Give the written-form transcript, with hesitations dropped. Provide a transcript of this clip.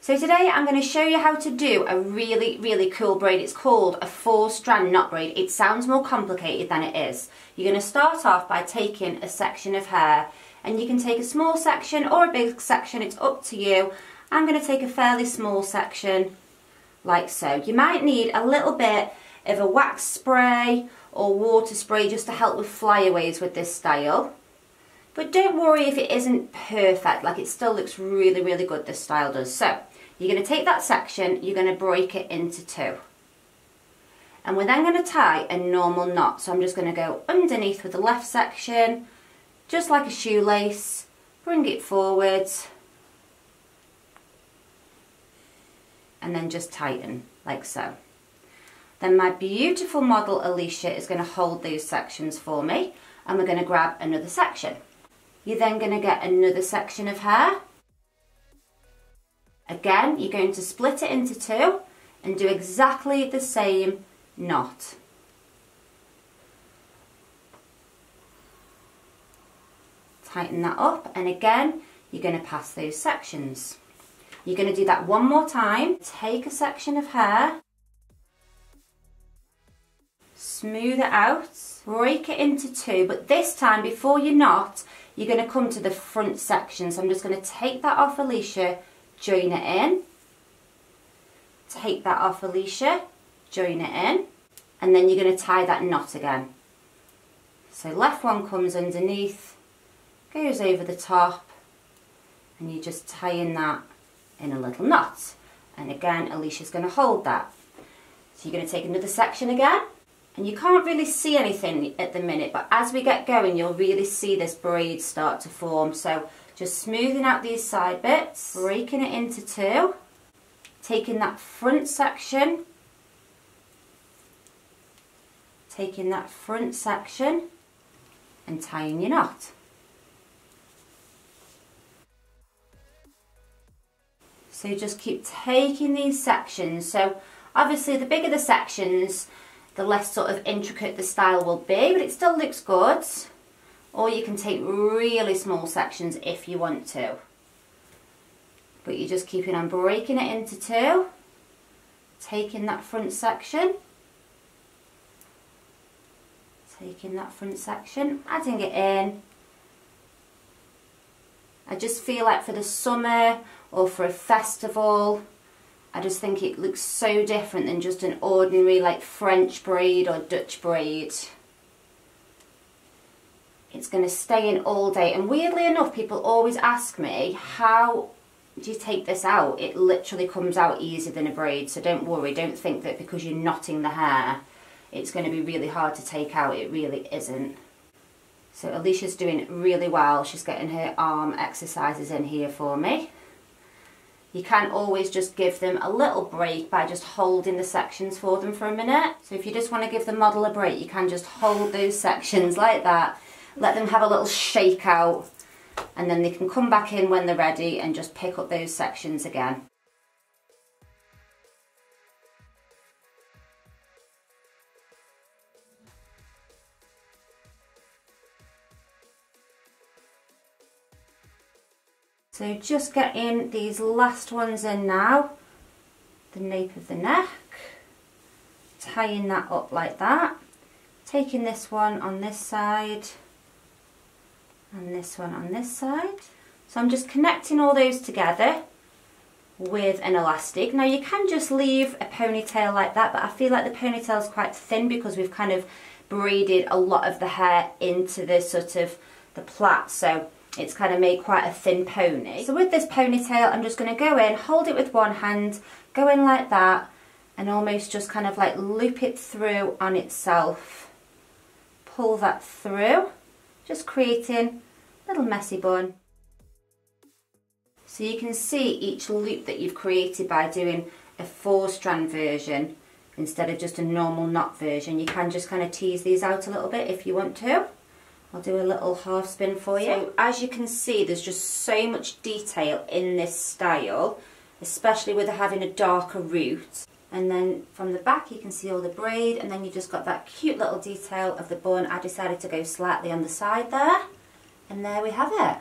So today I'm going to show you how to do a really cool braid. It's called a 4-strand knot braid. It sounds more complicated than it is. You're going to start off by taking a section of hair, and you can take a small section or a big section, it's up to you. I'm going to take a fairly small section like so. You might need a little bit of a wax spray or water spray just to help with flyaways with this style. But don't worry if it isn't perfect, like it still looks really good, this style does. So you're going to take that section, you're going to break it into 2. And we're then going to tie a normal knot. So I'm just going to go underneath with the left section, just like a shoelace, bring it forwards, and then just tighten, like so. Then my beautiful model Alicia is going to hold those sections for me, and we're going to grab another section. You're then going to get another section of hair. Again, you're going to split it into 2 and do exactly the same knot. Tighten that up, and again, you're going to pass those sections. You're going to do that one more time. Take a section of hair, smooth it out, break it into 2, but this time before you knot, you're going to come to the front section. So I'm just going to take that off Alicia, join it in, take that off Alicia, join it in, and then you're going to tie that knot again. So left one comes underneath, goes over the top, and you're just tying that in a little knot. And again, Alicia's going to hold that. So you're going to take another section again, and you can't really see anything at the minute, but as we get going, you'll really see this braid start to form. So just smoothing out these side bits, breaking it into 2, taking that front section, and tying your knot. So just keep taking these sections. So obviously the bigger the sections, the less sort of intricate the style will be, but it still looks good. Or you can take really small sections if you want to. But you're just keeping on breaking it into 2, taking that front section, adding it in. I just feel like for the summer or for a festival, I just think it looks so different than just an ordinary like French braid or Dutch braid. It's going to stay in all day, and weirdly enough people always ask me, how do you take this out? It literally comes out easier than a braid, so don't worry, don't think that because you're knotting the hair it's going to be really hard to take out. It really isn't. So Alicia's doing really well, she's getting her arm exercises in here for me. You can always just give them a little break by just holding the sections for them for a minute. So if you just want to give the model a break, you can just hold those sections like that, let them have a little shake out, and then they can come back in when they're ready and just pick up those sections again. So just getting these last ones in now, the nape of the neck, tying that up like that, taking this one on this side and this one on this side. So I'm just connecting all those together with an elastic. Now you can just leave a ponytail like that, but I feel like the ponytail is quite thin because we've kind of braided a lot of the hair into this sort of the plait, so it's kind of made quite a thin pony. So with this ponytail, I'm just going to go in, hold it with one hand, go in like that, and almost just kind of like loop it through on itself. Pull that through, just creating a little messy bun. So you can see each loop that you've created by doing a 4-strand version instead of just a normal knot version. You can just kind of tease these out a little bit if you want to. I'll do a little half spin for you. So as you can see, there's just so much detail in this style, especially with having a darker root. And then from the back you can see all the braid, and then you've just got that cute little detail of the bun. I decided to go slightly on the side there, and there we have it.